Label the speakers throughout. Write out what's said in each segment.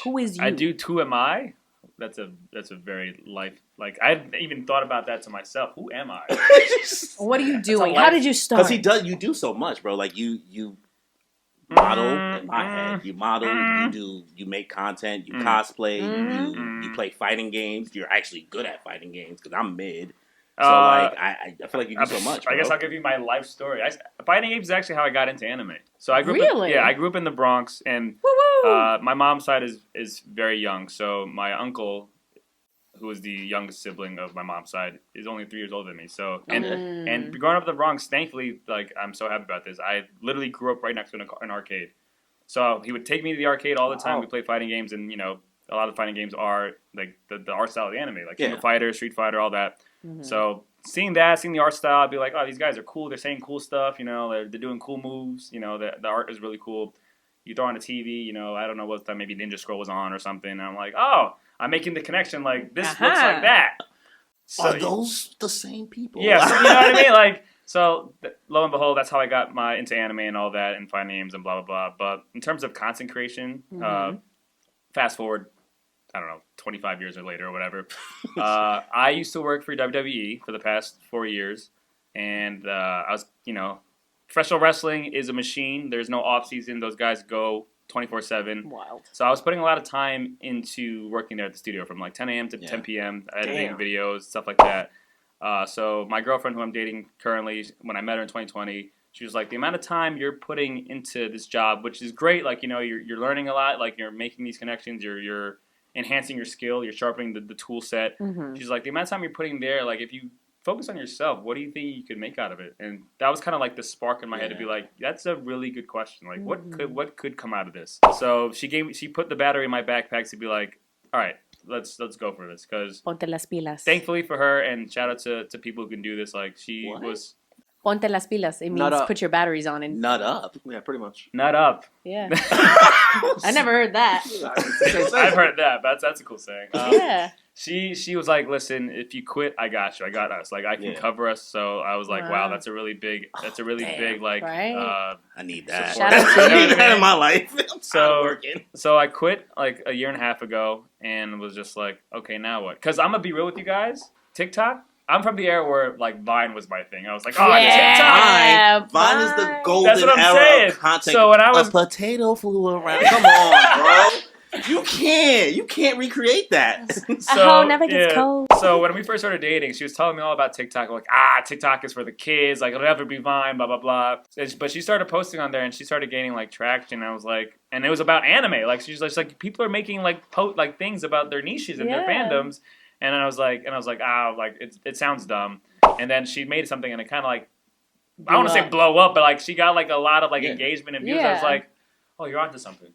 Speaker 1: Who is you?
Speaker 2: I do. Who am I? That's a very life. Like I hadn't even thought about that to myself. Who am I?
Speaker 1: What are you doing? How did you start?
Speaker 3: Because you do so much, bro. Like you model in my head. You model. You make content. You cosplay. You play fighting games. You're actually good at fighting games because I'm mid. So I feel like you do so much. Bro.
Speaker 2: I guess I'll give you my life story. Fighting games is actually how I got into anime. So I grew
Speaker 1: really?
Speaker 2: I grew up in the Bronx, and my mom's side is very young. So my uncle, who is the youngest sibling of my mom's side, is only 3 years older than me. So and growing up in the Bronx, thankfully, like I'm so happy about this. I literally grew up right next to an arcade. So he would take me to the arcade all the time. We play fighting games, and a lot of fighting games are like the art style of the anime, like King of Fighter, Street Fighter, all that. So seeing the art style, I'd be like, oh, these guys are cool. They're saying cool stuff. They're doing cool moves. The art is really cool. You throw on the TV. I don't know what time, maybe Ninja Scroll was on or something. And I'm like, oh, I'm making the connection. Like this looks like that. So,
Speaker 3: are those the same people?
Speaker 2: Yeah, so, you know what I mean. Like so, lo and behold, that's how I got into anime and all that, and fighting games and blah blah blah. But in terms of content creation, fast forward, I don't know, 25 years or later or whatever. I used to work for WWE for the past 4 years, and I was, professional wrestling is a machine. There's no off season. Those guys go 24/7.
Speaker 1: Wild.
Speaker 2: So I was putting a lot of time into working there at the studio from like 10 a.m. to 10 p.m. editing videos, stuff like that. So my girlfriend, who I'm dating currently, when I met her in 2020, she was like, the amount of time you're putting into this job, which is great. Like, you're learning a lot. Like, you're making these connections. You're enhancing your skill. You're sharpening the tool set. She's like, the amount of time you're putting there, like, if you focus on yourself, what do you think you could make out of it? And that was kind of like the spark in my head to be like, that's a really good question. Like, what could come out of this? So she put the battery in my backpack to be like, all right, let's go for this. Because
Speaker 1: Ponte las pilas.
Speaker 2: Thankfully for her, and shout out to people who can do this, like she was.
Speaker 1: Ponte las pilas. It means put your batteries on and
Speaker 3: nut up.
Speaker 4: Yeah, pretty much.
Speaker 2: Nut up.
Speaker 1: Yeah. I never heard that.
Speaker 2: I've heard that, but that's a cool saying.
Speaker 1: Yeah.
Speaker 2: She was like, listen, if you quit, I got you. I got us. Like, I can cover us. So I was like, wow, that's a really big, like,
Speaker 1: right?
Speaker 3: I need that.
Speaker 1: Shout out to
Speaker 3: I need that in my life.
Speaker 2: So I quit like a year and a half ago and was just like, okay, now what? Because I'm going to be real with you guys. TikTok, I'm from the era where like Vine was my thing. I was like, TikTok.
Speaker 3: Vine is the golden era of content.
Speaker 2: So when I was
Speaker 3: a potato flew around. Come on, bro. You can't recreate that.
Speaker 1: So never gets cold.
Speaker 2: So when we first started dating, she was telling me all about TikTok. Like, TikTok is for the kids. Like, it'll never be Vine. Blah blah blah. But she started posting on there, and she started gaining like traction. I was like, and it was about anime. Like, she's like people are making like things about their niches and their fandoms. And I was like, it sounds dumb. And then she made something, and it kind of like, I don't want to say blow up, but like she got like a lot of like engagement and views. I was like, oh, you're onto something.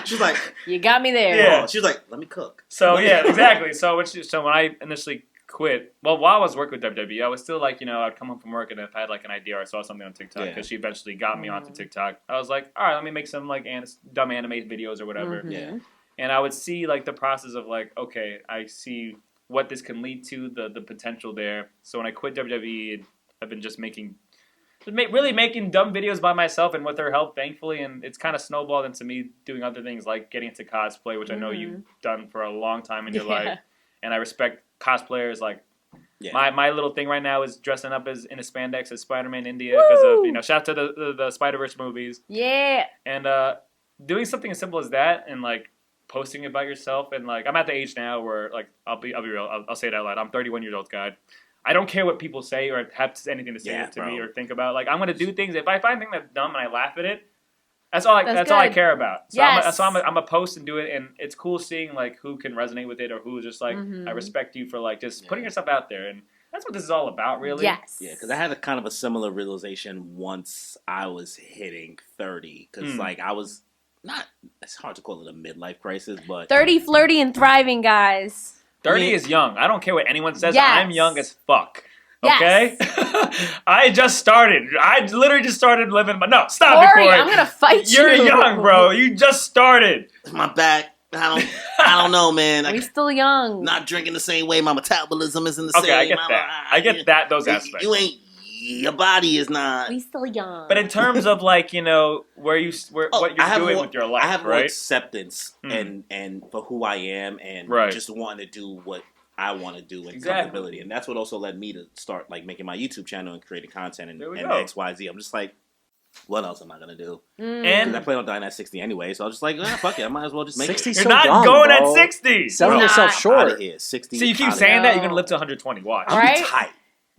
Speaker 3: She's like,
Speaker 1: you got me there.
Speaker 2: Yeah.
Speaker 3: She was like, let me cook.
Speaker 2: So yeah, exactly. So when I initially quit, well, while I was working with WWE, I was still like, I'd come home from work, and if I had like an idea or I saw something on TikTok, because she eventually got me onto TikTok, I was like, all right, let me make some like dumb anime videos or whatever. Yeah. And I would see like the process of like, okay, I see what this can lead to, the potential there. So when I quit WWE, I've been just really making dumb videos by myself and with her help, thankfully. And it's kind of snowballed into me doing other things like getting into cosplay, which I know you've done for a long time in your life. And I respect cosplayers. Like my little thing right now is dressing up in a spandex as Spider-Man India because of, shout out to the Spider-Verse movies.
Speaker 1: Yeah.
Speaker 2: And doing something as simple as that and like posting about yourself, and like I'm at the age now where like I'll be real, I'll say it out loud. I'm 31 years old, guy. I don't care what people say or have anything to say to me or think about. Like I'm gonna do things. If I find something that's dumb and I laugh at it, that's all I care about. So I'm a post and do it, and it's cool seeing like who can resonate with it or who's just like I respect you for like just putting yourself out there, and that's what this is all about, really.
Speaker 1: Yes.
Speaker 3: Yeah, because I had a kind of a similar realization once I was hitting 30, because like I was. It's hard to call it a midlife crisis, but
Speaker 1: 30, flirty, and thriving, guys.
Speaker 2: 30 is young. I don't care what anyone says. Yes. I'm young as fuck. Okay? Yes. I just started. I literally just started living. But no, stop it, Cory.
Speaker 1: I'm gonna fight you.
Speaker 2: You're young, bro. You just started.
Speaker 3: My back. I don't know, man.
Speaker 1: We're still young.
Speaker 3: Not drinking the same way. My metabolism isn't the same.
Speaker 2: Okay, I get that. I get that. Those aspects.
Speaker 3: your body is not.
Speaker 1: We still young.
Speaker 2: But in terms of like, you know, what you're doing with your life,
Speaker 3: I have more
Speaker 2: right?
Speaker 3: acceptance and for who I am and just wanting to do what I want to do and comfortability. And that's what also led me to start like making my YouTube channel and creating content and XYZ. I'm just like, what else am I gonna do? And I plan on dying at 60 anyway, so I was just like, fuck it, I might as well just make
Speaker 4: 60
Speaker 3: it.
Speaker 4: You're
Speaker 2: so not
Speaker 4: young,
Speaker 2: going
Speaker 4: bro.
Speaker 2: at 60.
Speaker 4: Selling yourself short.
Speaker 3: Out of here, 60.
Speaker 2: So you keep saying that you're gonna live to 120. Watch.
Speaker 3: I'll be tight.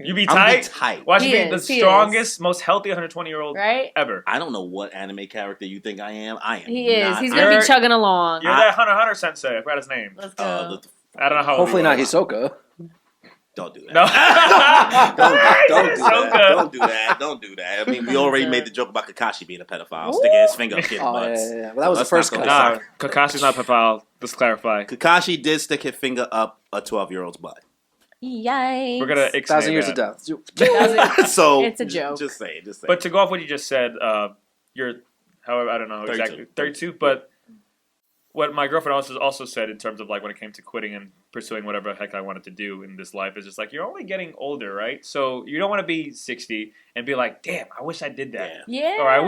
Speaker 2: You be tight? Watch you be the strongest, most healthy 120-year-old ever.
Speaker 3: I don't know what anime character you think I am. I am.
Speaker 1: He is. He's gonna be chugging along.
Speaker 2: You're that Hunter sensei. I forgot his name.
Speaker 1: Let's go.
Speaker 2: I don't know how.
Speaker 4: Hopefully not Hisoka.
Speaker 3: Don't do that.
Speaker 2: No.
Speaker 3: Don't do that. Don't do that. I mean, we already made the joke about Kakashi being a pedophile, sticking his finger up kids' butts.
Speaker 4: Yeah. Well, that was the first one.
Speaker 2: Nah, Kakashi's not a pedophile. Let's clarify.
Speaker 3: Kakashi did stick his finger up a 12-year-old's butt.
Speaker 1: Yikes.
Speaker 2: We're gonna
Speaker 4: 1,000 years of death.
Speaker 3: So
Speaker 1: it's a joke.
Speaker 3: Just say.
Speaker 2: But to go off what you just said, you're, however, I don't know
Speaker 3: 32.
Speaker 2: exactly 32. But what my girlfriend also said in terms of like when it came to quitting and pursuing whatever the heck I wanted to do in this life is just like you're only getting older, right? So you don't want to be 60 and be like, damn, I wish I did that.
Speaker 1: Yeah.
Speaker 2: Or I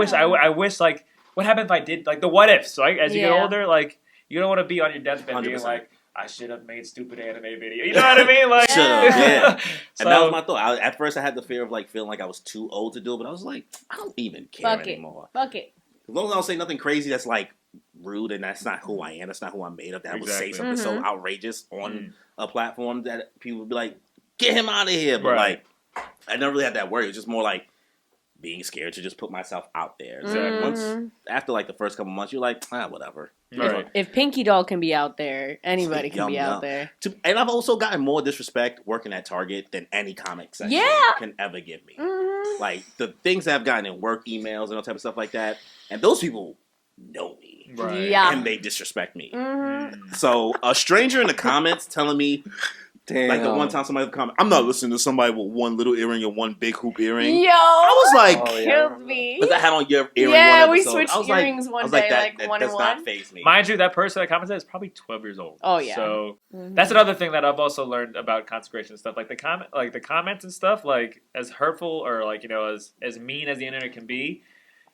Speaker 2: wish like what happened if I did like the what ifs, right? As you get older, like you don't want to be on your deathbed being like, I should have made stupid anime video. You know what I mean? Like,
Speaker 3: yeah. And that was my thought. At first, I had the fear of like feeling like I was too old to do it, but I was like, I don't even care anymore.
Speaker 1: Fuck it.
Speaker 3: As long as I don't say nothing crazy that's like rude and that's not who I am, that's not who I'm made of. That would say something so outrageous on a platform that people would be like, get him out of here. But like, I never really had that worry. It was just more like being scared to just put myself out there. So once after like the first couple months, you're like, whatever.
Speaker 2: Right.
Speaker 1: If Pinky Doll can be out there, anybody can be out there.
Speaker 3: And I've also gotten more disrespect working at Target than any comic section can ever give me. Like the things that I've gotten in work emails and all type of stuff like that, and those people know me, and they disrespect me. So a stranger in the comments telling me. Damn. Like the one time somebody would comment, I'm not listening to somebody with one little earring and one big hoop earring.
Speaker 1: Yo,
Speaker 3: I was like,
Speaker 1: killed me.
Speaker 3: But that had on your earring.
Speaker 1: Yeah,
Speaker 3: one
Speaker 1: we
Speaker 3: episode.
Speaker 1: switched earrings one day, like one and one.
Speaker 3: That does not faze me.
Speaker 2: Mind you, that person that commented is probably 12 years old.
Speaker 1: Oh yeah.
Speaker 2: So that's another thing that I've also learned about consecration stuff. Like the comments and stuff, like as hurtful or like as mean as the internet can be.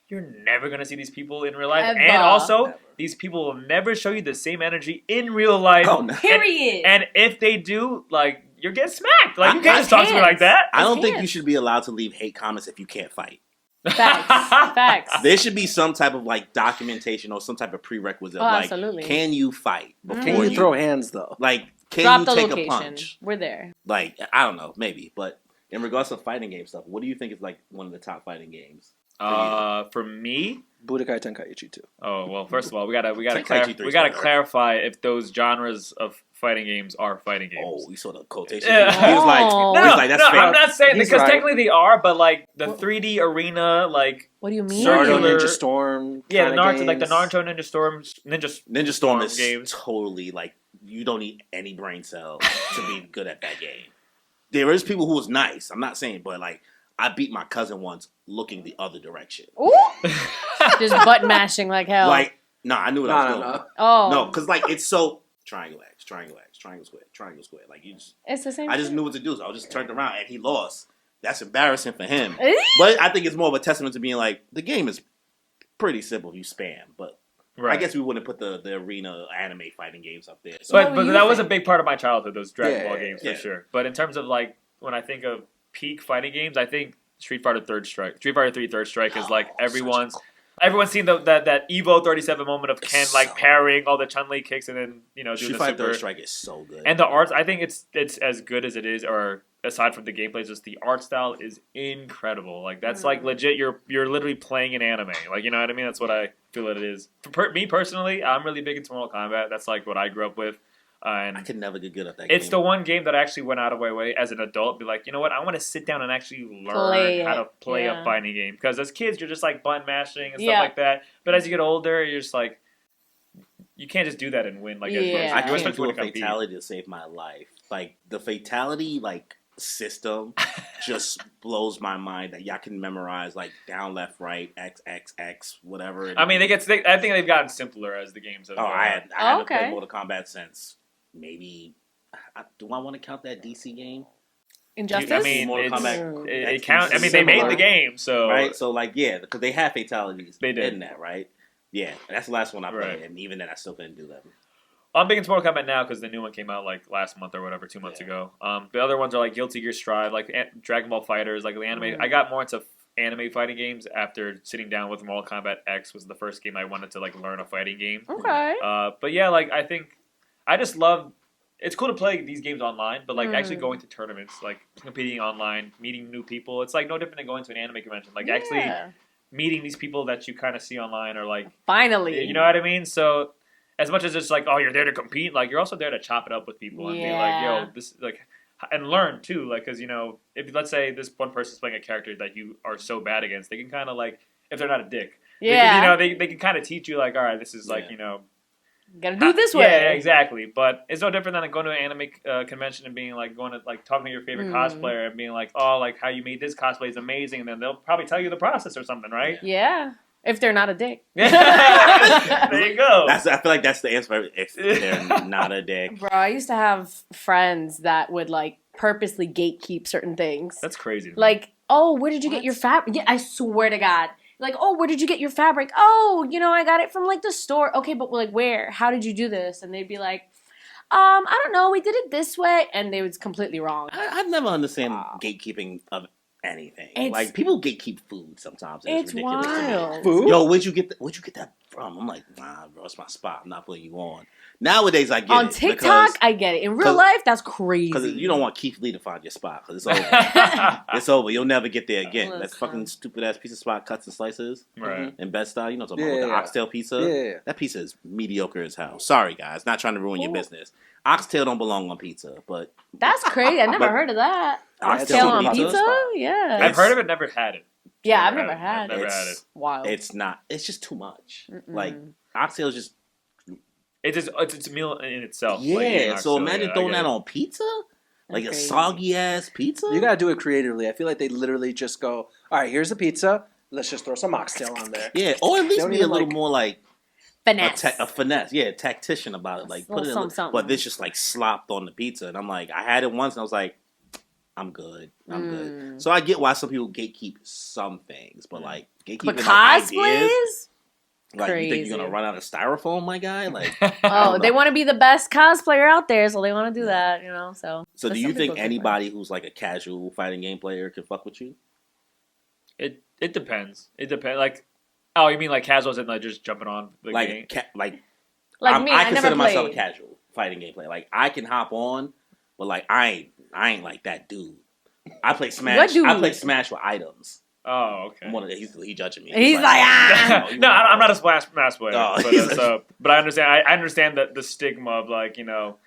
Speaker 2: You're never going to see these people in real life.
Speaker 1: Ever.
Speaker 2: And also, these people will never show you the same energy in real life.
Speaker 3: Oh, no.
Speaker 1: Period.
Speaker 2: And if they do, like, you're getting smacked. Like, you can't just talk to me like that.
Speaker 3: I don't think you should be allowed to leave hate comments if you can't fight.
Speaker 1: Facts.
Speaker 3: There should be some type of, like, documentation or some type of prerequisite.
Speaker 1: Absolutely.
Speaker 3: Can you fight?
Speaker 4: Can you throw hands, though?
Speaker 3: Like, can
Speaker 1: Drop
Speaker 3: you
Speaker 1: the
Speaker 3: take
Speaker 1: location.
Speaker 3: a punch?
Speaker 1: We're there.
Speaker 3: Like, I don't know, maybe. But in regards to fighting game stuff, what do you think is, like, one of the top fighting games?
Speaker 2: For me,
Speaker 4: Budokai Tenkaichi 2.
Speaker 2: Oh well, first of all, we gotta clarify if those genres of fighting games are fighting games.
Speaker 3: Oh, you saw the quotation.
Speaker 2: Yeah.
Speaker 3: He was like, that's fake.
Speaker 2: I'm not saying
Speaker 4: He's
Speaker 2: because
Speaker 4: right.
Speaker 2: technically they are, but like the 3D arena, like
Speaker 1: what do you mean?
Speaker 4: Naruto Ninja Storm.
Speaker 2: Yeah, the Naruto,
Speaker 4: games.
Speaker 2: like the Naruto Ninja Storm
Speaker 3: is
Speaker 2: games.
Speaker 3: Totally like you don't need any brain cell to be good at that game. There is people who was nice. I'm not saying, but like. I beat my cousin once looking the other direction.
Speaker 1: Ooh. Just butt mashing like hell.
Speaker 3: Like, I knew what I was doing.
Speaker 4: No.
Speaker 1: Oh.
Speaker 3: No, because, like, it's so triangle X, triangle square. Like, you just...
Speaker 1: It's the same
Speaker 3: I just
Speaker 1: thing.
Speaker 3: knew what to do, so I just turned around, and he lost. That's embarrassing for him. But I think it's more of a testament to being like, the game is pretty simple if you spam, but... Right. I guess we wouldn't put the arena anime fighting games up there. So.
Speaker 2: But that was a big part of my childhood, those Dragon Ball games, for sure. But in terms of, like, when I think of peak fighting games, I think Street Fighter 3 Third Strike is like everyone's seen that Evo 37 moment of Ken like parrying all the Chun-Li kicks and then doing
Speaker 3: Street
Speaker 2: the
Speaker 3: Fighter
Speaker 2: super.
Speaker 3: Third Strike is so good.
Speaker 2: And the arts, I think it's as good as it is, or aside from the gameplay, just the art style is incredible. Like that's like legit. You're literally playing an anime. Like you know what I mean? That's what I feel that it is. For me personally, I'm really big into Mortal Kombat. That's like what I grew up with. And
Speaker 3: I could never get good at that game.
Speaker 2: It's the one game that I actually went out of my way as an adult, be like, you know what, I want to sit down and actually learn how to play a fighting game. Because as kids, you're just like button mashing and stuff like that. But as you get older, you're just like, you can't just do that and win. Like,
Speaker 3: I can't do a fatality to save my life. Like, the fatality, like, system just blows my mind that y'all can memorize, like, down, left, right, X, X, X, whatever.
Speaker 2: I mean, I think they've gotten simpler as the games have gone.
Speaker 3: I haven't played Mortal Kombat since maybe... Do I want to count that DC game?
Speaker 1: Injustice?
Speaker 2: I mean,
Speaker 3: Mortal Kombat
Speaker 2: it counts. I mean, they made the game, so
Speaker 3: right. So like, yeah, because they have fatalities
Speaker 2: They did.
Speaker 3: in that, right? Yeah, that's the last one I played,
Speaker 2: Right.
Speaker 3: and even then, I still couldn't do that.
Speaker 2: I'm big into Mortal Kombat now because the new one came out like last month or whatever, 2 months ago. The other ones are like Guilty Gear Strive, like Dragon Ball Fighters, like the anime. I got more into anime fighting games after sitting down with Mortal Kombat X was the first game I wanted to like learn a fighting game.
Speaker 1: Okay.
Speaker 2: But yeah, like I think I just love. It's cool to play these games online, but like actually going to tournaments, like competing online, meeting new people. It's like no different than going to an anime convention. Like actually meeting these people that you kind of see online, or like
Speaker 1: finally,
Speaker 2: you know what I mean. So as much as it's like, oh, you're there to compete, like you're also there to chop it up with people and be like, yo, this like, and learn too, like, because you know, if let's say this one person's playing a character that you are so bad against, they can kind of like, if they're not a dick, you know, they can kind of teach you like, all right, this is like, you know.
Speaker 1: Gotta do it this way.
Speaker 2: Yeah, exactly. But it's no different than like going to an anime convention and being like going to like talking to your favorite cosplayer and being like, oh, like how you made this cosplay is amazing, and then they'll probably tell you the process or something, right?
Speaker 1: Yeah, if they're not a dick.
Speaker 2: There you go.
Speaker 3: I feel like that's the answer. If they're not a dick,
Speaker 1: Bro, I used to have friends that would like purposely gatekeep certain things.
Speaker 2: That's crazy.
Speaker 1: Like, oh, where did you get your fabric? Yeah, I swear to God. Like, oh, where did you get your fabric? Oh, you know, I got it from, like, the store. Okay, but, like, where? How did you do this? And they'd be like, I don't know. We did it this way. And they was completely wrong.
Speaker 3: I've never understand gatekeeping of anything. Like, people gatekeep food sometimes. It's ridiculous
Speaker 1: wild.
Speaker 3: to me.
Speaker 4: Food?
Speaker 3: Yo, where'd you get that from? I'm like, nah, bro, it's my spot. I'm not putting you on. Nowadays, I get
Speaker 1: on
Speaker 3: it.
Speaker 1: TikTok, I get it. In real life, that's crazy.
Speaker 3: Because you don't want Keith Lee to find your spot. Because it's over. It's over. You'll never get there again. That fucking stupid-ass pizza spot, Cuts and Slices.
Speaker 2: Right.
Speaker 3: In Bed-Stuy. You know what I'm talking about? The oxtail pizza.
Speaker 4: Yeah.
Speaker 3: That pizza is mediocre as hell. Sorry, guys. Not trying to ruin your business. Oxtail don't belong on pizza, but...
Speaker 1: That's crazy. I never heard of that. Oxtail on pizza? Yeah.
Speaker 2: I've heard of it, never had it.
Speaker 1: Yeah, I've never had it.
Speaker 2: Never had it.
Speaker 1: Wild.
Speaker 3: It's not. It's just too much. Like, oxtail is just...
Speaker 2: It's a meal in itself.
Speaker 3: Yeah,
Speaker 2: like
Speaker 3: so imagine throwing that on pizza? Like a soggy-ass pizza?
Speaker 4: You gotta do it creatively. I feel like they literally just go, all right, here's the pizza. Let's just throw some oxtail on there.
Speaker 3: Yeah, or at least be a little more like...
Speaker 1: Finesse.
Speaker 3: A finesse, yeah, tactician about it. Like, put it in, but this just like slopped on the pizza. And I'm like, I had it once and I was like, I'm good. So I get why some people gatekeep some things, but like, gatekeeping
Speaker 1: But
Speaker 3: like,
Speaker 1: cosplays?
Speaker 3: ideas, like,
Speaker 1: Crazy.
Speaker 3: you think you're gonna run out of styrofoam, my guy? Like,
Speaker 1: oh, they want to be the best cosplayer out there, so they want to do that, you know. So
Speaker 3: do you think anybody who's like a casual fighting game player can fuck with you?
Speaker 2: It depends. It depends. Like, oh, you mean like casuals and like just jumping on the game?
Speaker 1: Like me,
Speaker 3: I
Speaker 1: never
Speaker 3: consider
Speaker 1: played.
Speaker 3: myself a casual fighting game player. Like, I can hop on, but like I ain't like that dude. I play Smash.
Speaker 1: What dude?
Speaker 3: I play Smash with items.
Speaker 2: Oh, okay.
Speaker 3: I'm one of the, he judging me.
Speaker 1: He's like, ah.
Speaker 2: No, I'm not a Smash player.
Speaker 3: Oh,
Speaker 2: but I understand. I understand the stigma of like, you know,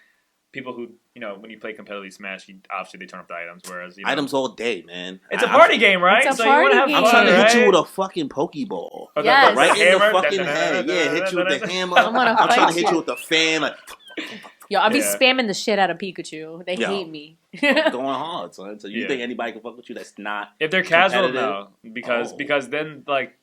Speaker 2: people who, you know, when you play competitively Smash, obviously they turn up the items, whereas, you know,
Speaker 3: items all day, man.
Speaker 2: It's a party game, right?
Speaker 1: It's a
Speaker 2: so
Speaker 1: party
Speaker 2: you want to have
Speaker 1: game.
Speaker 2: fun,
Speaker 3: I'm trying to hit you
Speaker 2: right?
Speaker 3: with a fucking Pokeball.
Speaker 2: Okay,
Speaker 1: Yes.
Speaker 3: Right in the
Speaker 2: hammer.
Speaker 3: fucking head. Yeah, hit you with the hammer.
Speaker 1: I'm gonna
Speaker 3: I'm trying to
Speaker 1: fight
Speaker 3: hit
Speaker 1: you.
Speaker 3: you with the fan. Like,
Speaker 1: Yo, I'll be
Speaker 2: Yeah.
Speaker 1: spamming the shit out of Pikachu. They hate me.
Speaker 3: going hard, son. So you
Speaker 2: Yeah.
Speaker 3: think anybody can fuck with you that's not
Speaker 2: If they're casual,
Speaker 3: competitive?
Speaker 2: no, because then like.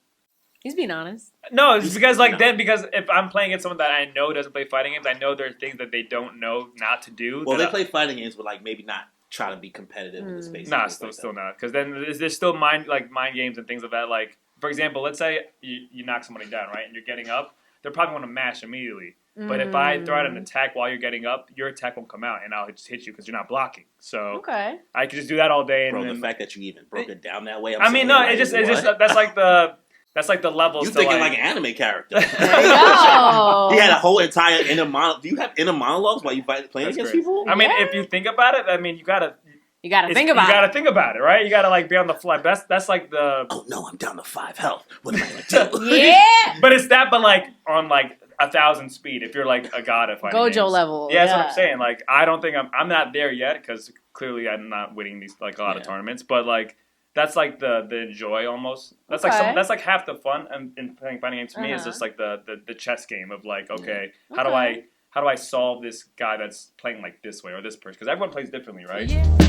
Speaker 1: He's being honest.
Speaker 2: No, it's because because if I'm playing against someone that I know doesn't play fighting games, I know there are things that they don't know not to do.
Speaker 3: Well, they play fighting games, but like maybe not try to be competitive in the space.
Speaker 2: Nah, still not. Because then there's still mind games and things of that. Like, for example, let's say you knock somebody down, right, and you're getting up. They're probably going to mash immediately. But if I throw out an attack while you're getting up, your attack won't come out, and I'll just hit you because you're not blocking. So
Speaker 1: Okay.
Speaker 2: I can just do that all day.
Speaker 3: Bro,
Speaker 2: And
Speaker 3: the fact that you even broke it down that way.
Speaker 2: I mean, no, it's just that's like the levels.
Speaker 3: You
Speaker 2: to
Speaker 3: thinking like an anime character?
Speaker 1: There you go.
Speaker 3: He had a whole entire inner monologue. Do you have inner monologues while you playing
Speaker 2: That's
Speaker 3: against
Speaker 2: crazy.
Speaker 3: people?
Speaker 2: I mean, if you think about it, I mean, you gotta
Speaker 1: think about
Speaker 2: You gotta think about it, right? You gotta like be on the fly. That's like the.
Speaker 3: Oh no, I'm down to 5 health. What am I gonna do?
Speaker 1: Yeah.
Speaker 2: But it's that, but like on like 1,000 speed. If you're like a god at fighting
Speaker 1: Gojo
Speaker 2: games.
Speaker 1: level.
Speaker 2: Yeah, that's what I'm saying. Like, I don't think I'm not there yet because clearly I'm not winning these like a lot of tournaments. But like that's like the joy almost. That's
Speaker 1: Okay.
Speaker 2: that's like half the fun in playing fighting games to me is just like the chess game of like okay, how do I solve this guy that's playing like this way or this person because everyone plays differently, right?
Speaker 1: Yeah.